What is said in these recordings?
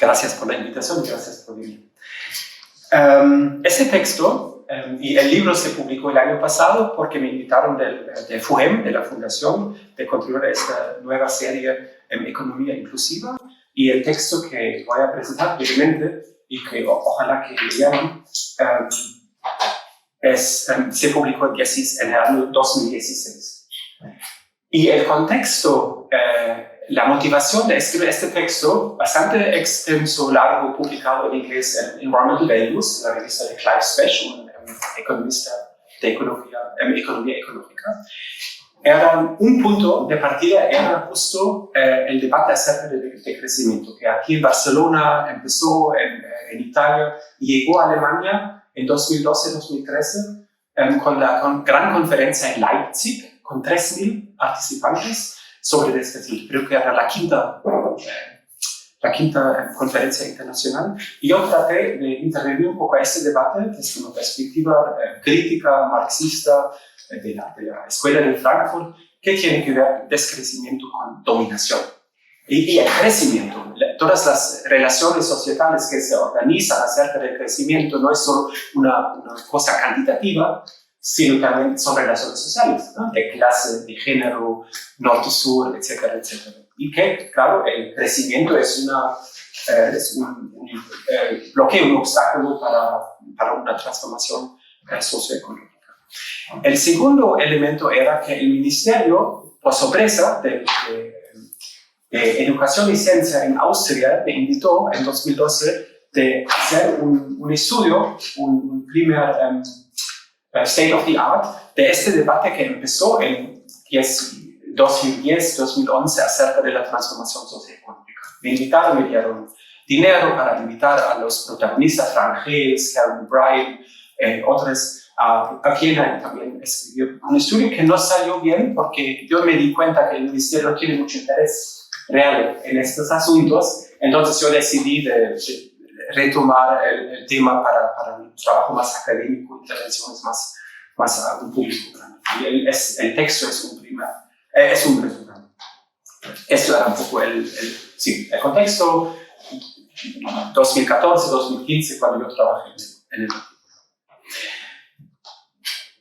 Gracias por la invitación y gracias por venir. Este texto y el libro se publicó el año pasado porque me invitaron de FUEM, de la Fundación, de contribuir a esta nueva serie en Economía Inclusiva. Y el texto que voy a presentar brevemente y que ojalá que lean, se publicó en el año 2016. Y el contexto, la motivación de escribir este texto, bastante extenso, largo, publicado en inglés en Environmental Values, la revista de Clive Specht, un economista de economía ecológica, era un punto de partida, era justo el debate acerca del crecimiento, que aquí en Barcelona empezó, en Italia, y llegó a Alemania en 2012-2013 con la gran conferencia en Leipzig, con 3.000 participantes sobre este tema. Creo que era la quinta conferencia internacional. Y yo traté de intervenir un poco a este debate desde una perspectiva crítica, marxista, de la escuela de Frankfurt, que tiene que ver descrecimiento con dominación. Y el crecimiento, todas las relaciones societales que se organizan acerca del crecimiento no es solo una cosa cuantitativa, sino también son relaciones sociales, ¿no? De clase, de género, norte-sur, etcétera, etcétera. Y que, claro, el crecimiento es un bloqueo, un obstáculo para una transformación socioeconómica. El segundo elemento era que el Ministerio, por sorpresa, de Educación y Ciencia en Austria, me invitó en 2012 de hacer un estudio, un primer state of the art, de este debate que empezó en 2010-2011 acerca de la transformación socioeconómica. Me invitaron, me dieron dinero para invitar a los protagonistas, Frank Hales, Karen Bryan, otros. Aquí también escribió un estudio que no salió bien porque yo me di cuenta que el Ministerio no tiene mucho interés real en estos asuntos, entonces yo decidí de retomar el tema para un trabajo más académico, intervenciones más a un público grande. Y el texto es un resumen. Esto era un poco el contexto 2014-2015 cuando yo trabajé en el artículo.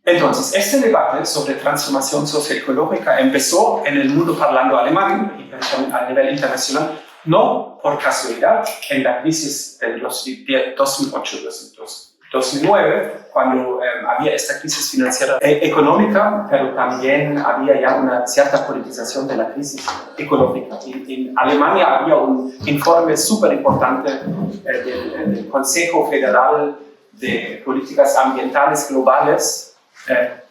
Entonces, este debate sobre transformación socioecológica empezó en el mundo hablando alemán y también a nivel internacional, no por casualidad, en la crisis de 2008-2009, cuando había esta crisis financiera económica, pero también había ya una cierta politización de la crisis ecológica. En Alemania había un informe súper importante del Consejo Federal de Políticas Ambientales Globales, a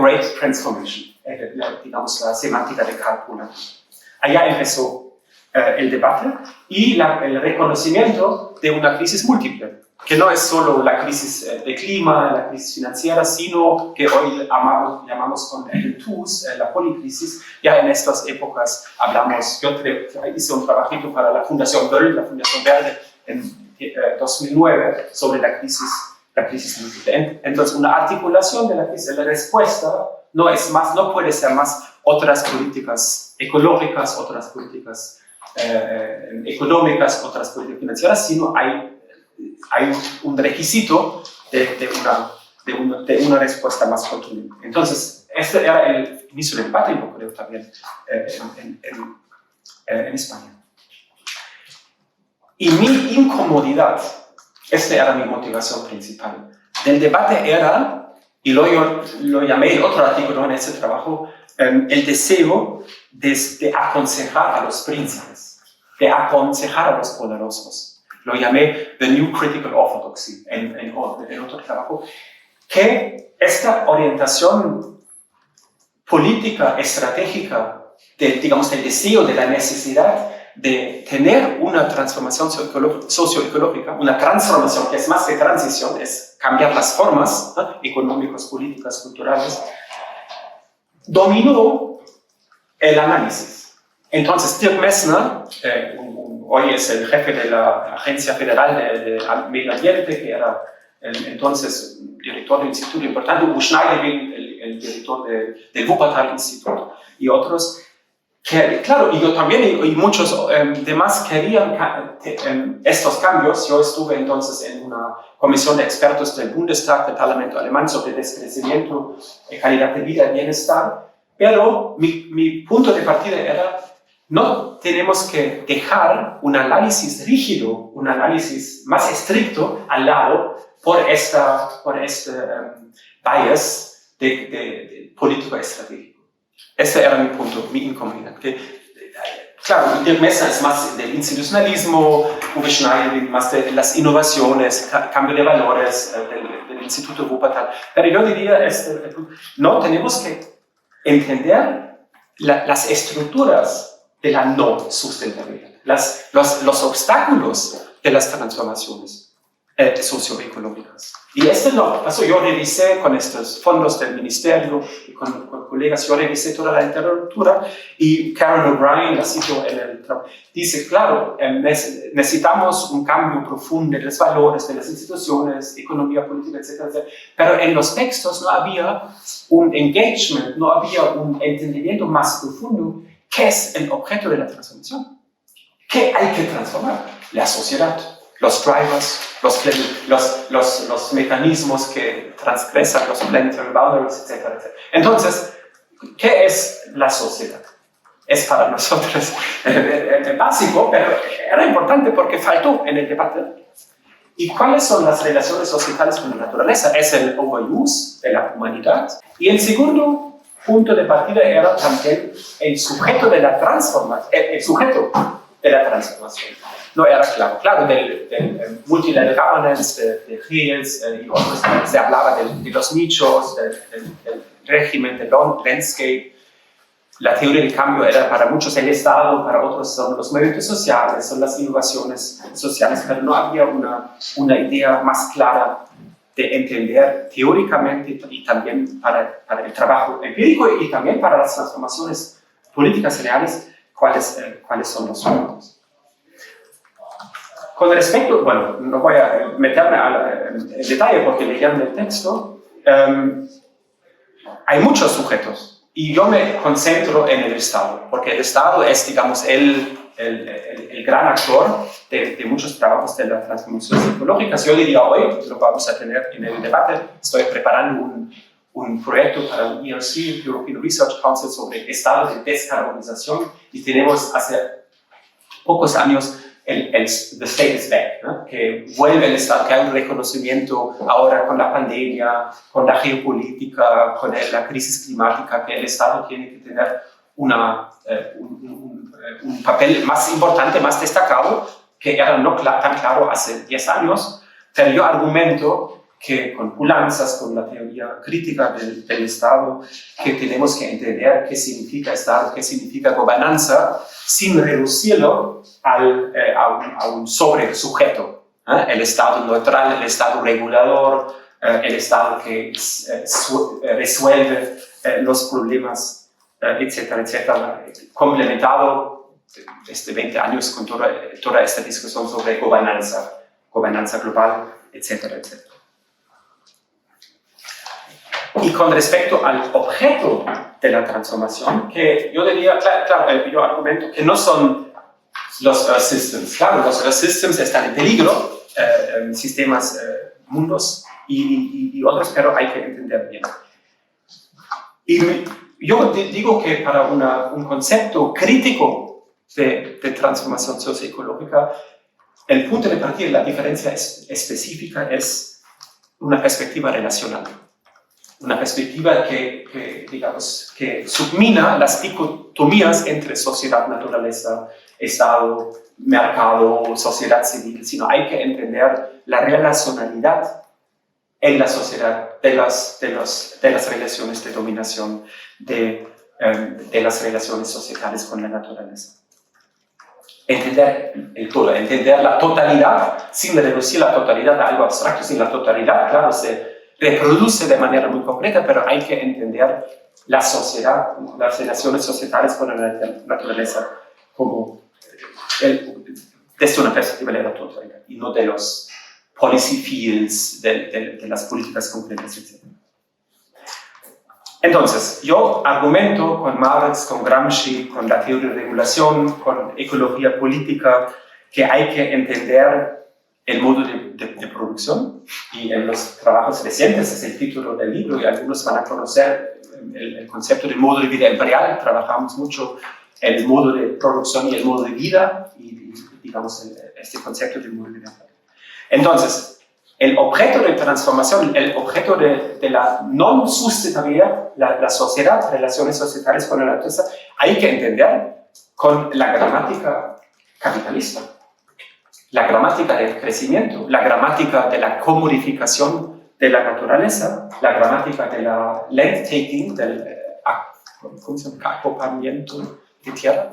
Great Transformation, digamos la semántica de cálculo. Allá empezó el debate y el reconocimiento de una crisis múltiple, que no es solo la crisis de clima, la crisis financiera, sino que hoy llamamos con el TUS, la policrisis. Ya en estas épocas hablamos, yo hice un trabajito para la Fundación Böll, la Fundación Verde, en 2009 sobre la crisis múltiple. Entonces, una articulación de la crisis, la respuesta no puede ser más otras políticas ecológicas, otras políticas económicas, otras políticas financieras, sino hay un requisito de una respuesta más contundente. Entonces, este era el inicio del debate, y yo creo también en España. Y mi incomodidad, esta era mi motivación principal del debate, era, y lo llamé en otro artículo en ese trabajo, el deseo de aconsejar a los príncipes, de aconsejar a los poderosos. Lo llamé The New Critical Orthodoxy en otro trabajo, que esta orientación política, estratégica, digamos, del deseo, de la necesidad de tener una transformación socioecológica, una transformación que es más que transición, es cambiar las formas, ¿no?, económicas, políticas, culturales, dominó el análisis. Entonces, Dirk Messner, hoy es el jefe de la Agencia Federal de Medio Ambiente, que era entonces director de un instituto importante, Hugo Schneiderlin, el director del Wuppertal Instituto, y otros, claro, y yo también y muchos demás querían estos cambios. Yo estuve entonces en una comisión de expertos del Bundestag, del Parlamento alemán, sobre descrecimiento, calidad de vida y bienestar, pero mi punto de partida era: no tenemos que dejar un análisis rígido, un análisis más estricto al lado por este bias de político estratégico. Este era mi punto, mi incomodidad. Claro, Dirk Messner es más del institucionalismo, Uwe Schneider más de las innovaciones, cambio de valores del Instituto Wuppertal. Pero yo diría, no tenemos que entender las estructuras de la no sustentabilidad, los obstáculos de las transformaciones socioeconómicas. Y yo revisé con estos fondos del ministerio y con colegas, yo revisé toda la literatura, y Karen O'Brien, la cito en el trabajo, dice: claro, necesitamos un cambio profundo de los valores de las instituciones, economía, política, etcétera, etcétera. Pero en los textos no había un engagement, no había un entendimiento más profundo. ¿Qué es el objeto de la transformación? ¿Qué hay que transformar? La sociedad, los drivers, los mecanismos que transgresan los planetary boundaries, etcétera, etcétera. Entonces, ¿qué es la sociedad? Es para nosotros básico, pero era importante porque faltó en el debate. ¿Y cuáles son las relaciones societales con la naturaleza? Es el overuse de la humanidad. Y el segundo punto de partida era también el sujeto de la transformación, el sujeto de la transformación. No era claro, del multilateral governance, de Hills y otros, se hablaba de los nichos, del régimen, del landscape. La teoría del cambio era para muchos el Estado, para otros son los movimientos sociales, son las innovaciones sociales, pero no había una idea más clara de entender teóricamente y también para el trabajo empírico y también para las transformaciones políticas reales, cuáles son los puntos. Con respecto, bueno, no voy a meterme en detalle porque leyendo el texto, hay muchos sujetos y yo me concentro en el Estado, porque el Estado es, digamos, el gran actor de muchos trabajos de las transformaciones ecológicas. Yo diría hoy, lo vamos a tener en el debate, estoy preparando un proyecto para el ERC, European Research Council, sobre estado de descarbonización, y tenemos hace pocos años the state is back, ¿no? Que vuelve el Estado, que hay un reconocimiento ahora con la pandemia, con la geopolítica, con la crisis climática, que el Estado tiene que tener un papel más importante, más destacado, que era no tan claro hace 10 años, pero yo argumento que con pulanzas, con la teoría crítica del Estado, que tenemos que entender qué significa Estado, qué significa gobernanza, sin reducirlo a un sobresujeto. El Estado neutral, el Estado regulador, el Estado que resuelve los problemas, etcétera, etcétera, complementado desde 20 años con toda esta discusión sobre gobernanza global, etcétera, etcétera. Y con respecto al objeto de la transformación, que yo diría, claro, yo argumento que no son los Earth Systems. Claro, los Earth Systems están en peligro, sistemas, mundos y otros, pero hay que entender bien. Y yo digo que para un concepto crítico de transformación socioecológica, el punto de partida, la diferencia específica es una perspectiva relacional. Una perspectiva que submina las dicotomías entre sociedad, naturaleza, Estado, mercado, sociedad civil, sino hay que entender la relacionalidad en la sociedad de las relaciones de dominación, de las relaciones societales con la naturaleza. Entender el todo, entender la totalidad, sin reducir la totalidad a algo abstracto, sin la totalidad, claro, se reproduce de manera muy concreta, pero hay que entender la sociedad, las relaciones societales con la naturaleza como desde una perspectiva de la totalidad y no de los policy fields, de las políticas concretas, etc. Entonces, yo argumento con Marx, con Gramsci, con la teoría de regulación, con ecología política, que hay que entender el modo de producción, y en los trabajos recientes es el título del libro, y algunos van a conocer el concepto del modo de vida imperial. Trabajamos mucho el modo de producción y el modo de vida, y digamos este concepto del modo de vida imperial. Entonces, el objeto de transformación, el objeto de la no sustentabilidad, la sociedad, relaciones societales con la naturaleza, hay que entender con la gramática capitalista, la gramática del crecimiento, la gramática de la comodificación de la naturaleza, la gramática de la land-taking, del acopamiento de tierra.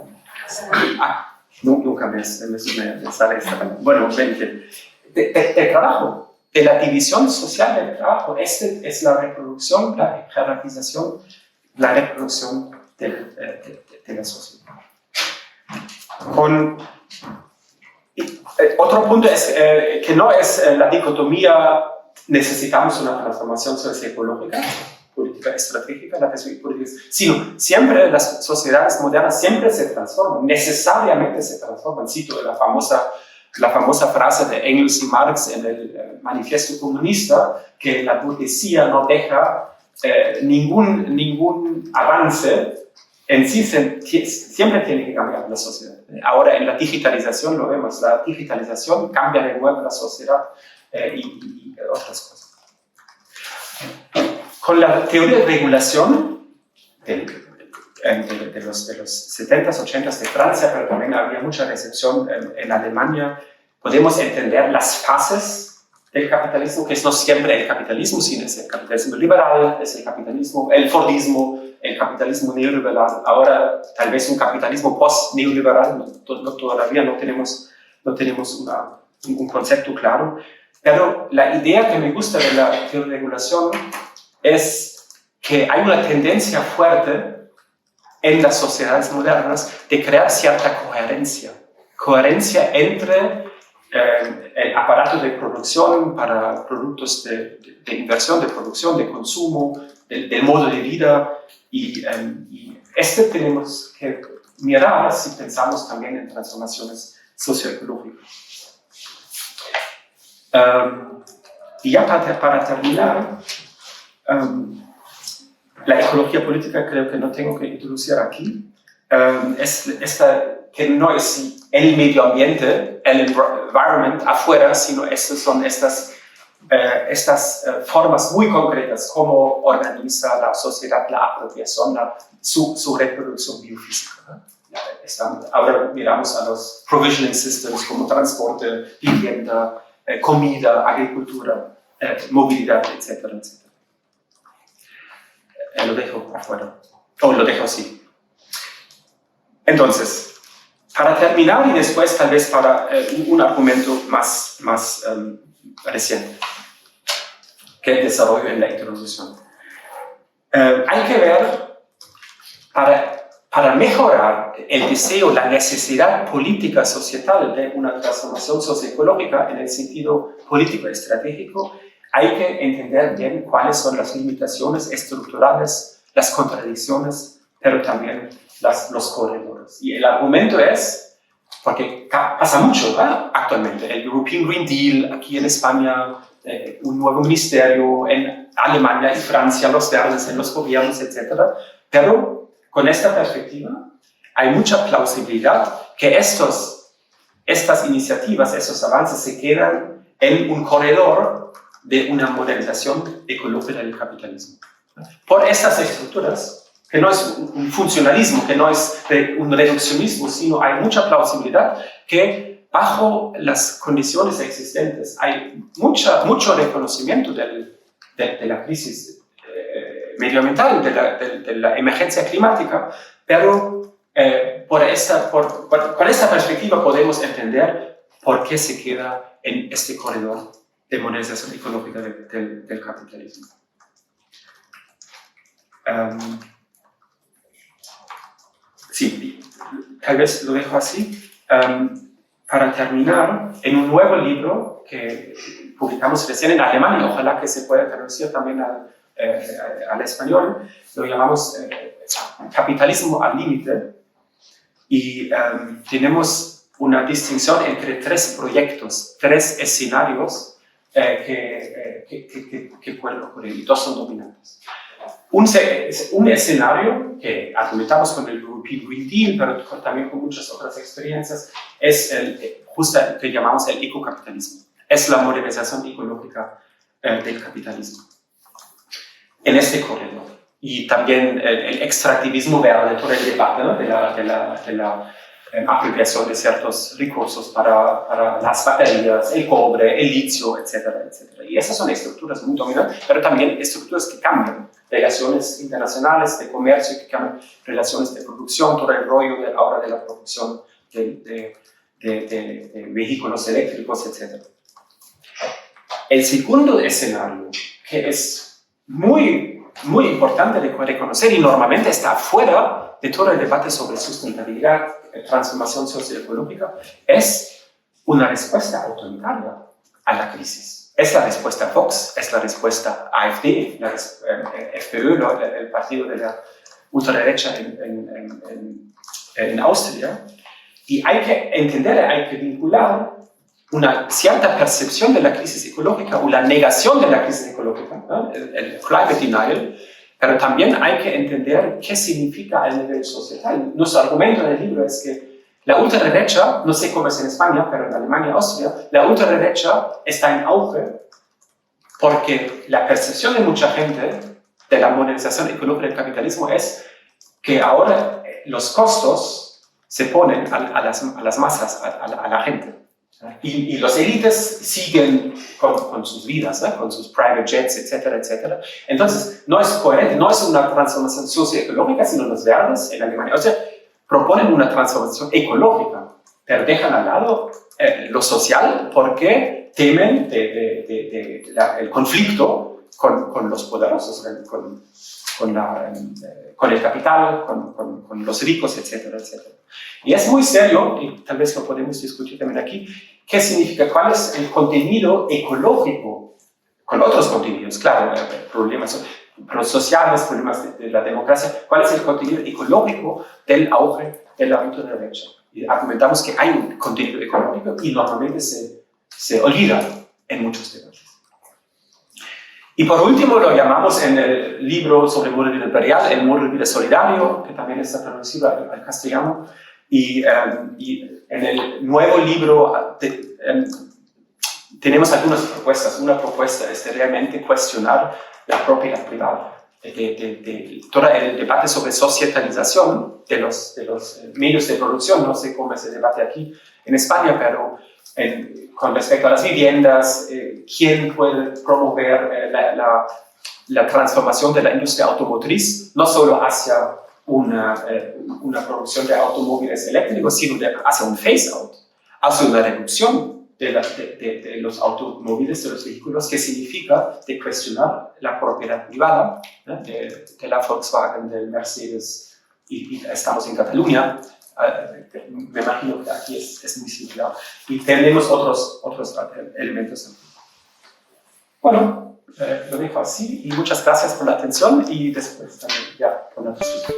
Nunca me sale esta. Bueno, del trabajo, de la división social del trabajo. Este es la reproducción, la jerarquización, la reproducción de la sociedad. Otro punto es que no es la dicotomía, necesitamos una transformación socioecológica, política estratégica, la perspectiva política, sino siempre las sociedades modernas siempre se transforman, necesariamente se transforman. Cito la famosa frase de Engels y Marx en el Manifiesto Comunista, que la burguesía no deja ningún avance en sí, siempre tiene que cambiar la sociedad. Ahora en la digitalización lo vemos, la digitalización cambia de nuevo la sociedad y otras cosas. Con la teoría de regulación de los 70s, 80s de Francia, pero también había mucha recepción en Alemania, podemos entender las fases del capitalismo, que es no siempre el capitalismo, sino es el capitalismo liberal, es el capitalismo, el Fordismo, el capitalismo neoliberal, ahora tal vez un capitalismo post-neoliberal, todavía no tenemos un concepto claro, pero la idea que me gusta de la teoría de regulación es que hay una tendencia fuerte en las sociedades modernas de crear cierta coherencia entre el aparato de producción para productos de inversión, de producción, de consumo, del modo de vida, y tenemos que mirar si pensamos también en transformaciones socioecológicas. Y ya para terminar, la ecología política creo que no tengo que introducir aquí. Es esta que no es el medio ambiente, el environment afuera, sino son estas formas muy concretas, cómo organiza la sociedad la apropiación, su reproducción biofísica. Ahora miramos a los provisioning systems como transporte, vivienda, comida, agricultura, movilidad, etcétera, etcétera. Lo dejo afuera, o lo dejo así. Entonces, para terminar y después tal vez para un argumento más reciente que desarrollo en la introducción. Hay que ver, para mejorar el deseo, la necesidad política societal de una transformación socioecológica en el sentido político estratégico, hay que entender bien cuáles son las limitaciones estructurales, las contradicciones, pero también los corredores. Y el argumento es, porque pasa mucho actualmente, el European Green Deal, aquí en España, un nuevo ministerio, en Alemania y Francia, los verdes en los gobiernos, etc. Pero con esta perspectiva hay mucha plausibilidad que estas iniciativas, estos avances se quedan en un corredor de una modernización ecológica del capitalismo. Por estas estructuras, que no es un funcionalismo, que no es un reduccionismo, sino hay mucha plausibilidad que bajo las condiciones existentes hay mucho reconocimiento de la crisis medioambiental, de la emergencia climática, pero con esta perspectiva podemos entender por qué se queda en este corredor de modernización ecológica del capitalismo. Sí, tal vez lo dejo así. Para terminar, en un nuevo libro que publicamos recién en Alemania, ojalá que se pueda traducir también al al español, lo llamamos capitalismo al límite, y tenemos una distinción entre 3 proyectos, 3 escenarios que pueden ocurrir, y 2 son dominantes. Un escenario que argumentamos con el European Green Deal, pero también con muchas otras experiencias, es justo el que llamamos el ecocapitalismo. Es la modernización ecológica del capitalismo en este corredor. Y también el extractivismo verde, todo el debate, ¿no? de la apropiación de ciertos recursos para las baterías, el cobre, el litio, etcétera, etcétera. Y esas son estructuras muy dominantes, pero también estructuras que cambian. Relaciones internacionales de comercio que cambian, relaciones de producción, todo el rollo ahora de la producción de vehículos eléctricos, etcétera. El segundo escenario, que es muy importante de reconocer y normalmente está fuera de todo el debate sobre sustentabilidad, transformación socioecológica, es una respuesta autoritaria a la crisis. Es la respuesta Vox, es la respuesta AfD, la FPÖ, el partido de la ultraderecha en Austria. Y hay que entender, hay que vincular una cierta percepción de la crisis ecológica o la negación de la crisis ecológica, ¿no? el climate denial, pero también hay que entender qué significa a nivel societal. Nuestro argumento en el libro es que la ultraderecha, no sé cómo es en España, pero en Alemania y Austria, la ultraderecha está en auge porque la percepción de mucha gente de la modernización ecológica del capitalismo es que ahora los costos se ponen a las masas, a la gente. Y los élites siguen con sus vidas, ¿no? Con sus private jets, etcétera, etcétera. Entonces, no es coherente, no es una transformación socioecológica, sino los verdes en Alemania. O sea, proponen una transformación ecológica, pero dejan al lado lo social porque temen el conflicto con los poderosos, con el capital, con los ricos, etcétera, etcétera. Y es muy serio, y tal vez lo podemos discutir también aquí, qué significa, cuál es el contenido ecológico, con otros contenidos, claro, problemas sociales, problemas de la democracia, cuál es el contenido ecológico del auge de la ultraderecha. Y argumentamos que hay un contenido ecológico y normalmente se olvida en muchos debates. Y por último lo llamamos en el libro sobre el modo de vida imperial, el modo de vida solidario, que también está traducido al castellano. Y en el nuevo libro tenemos algunas propuestas. Una propuesta es de realmente cuestionar la propiedad privada, todo el debate sobre societalización de los medios de producción. No sé cómo es el debate aquí en España, pero con respecto a las viviendas, quién puede promover la transformación de la industria automotriz, no solo hacia una producción de automóviles eléctricos, sino hacia un phase-out, hacia una reducción de los automóviles, de los vehículos, que significa de cuestionar la propiedad privada, ¿no? de la Volkswagen, del Mercedes, y estamos en Cataluña. Me imagino que aquí es muy similar. Y tenemos otros elementos. Bueno, lo dejo así y muchas gracias por la atención y después también ya por la discusión.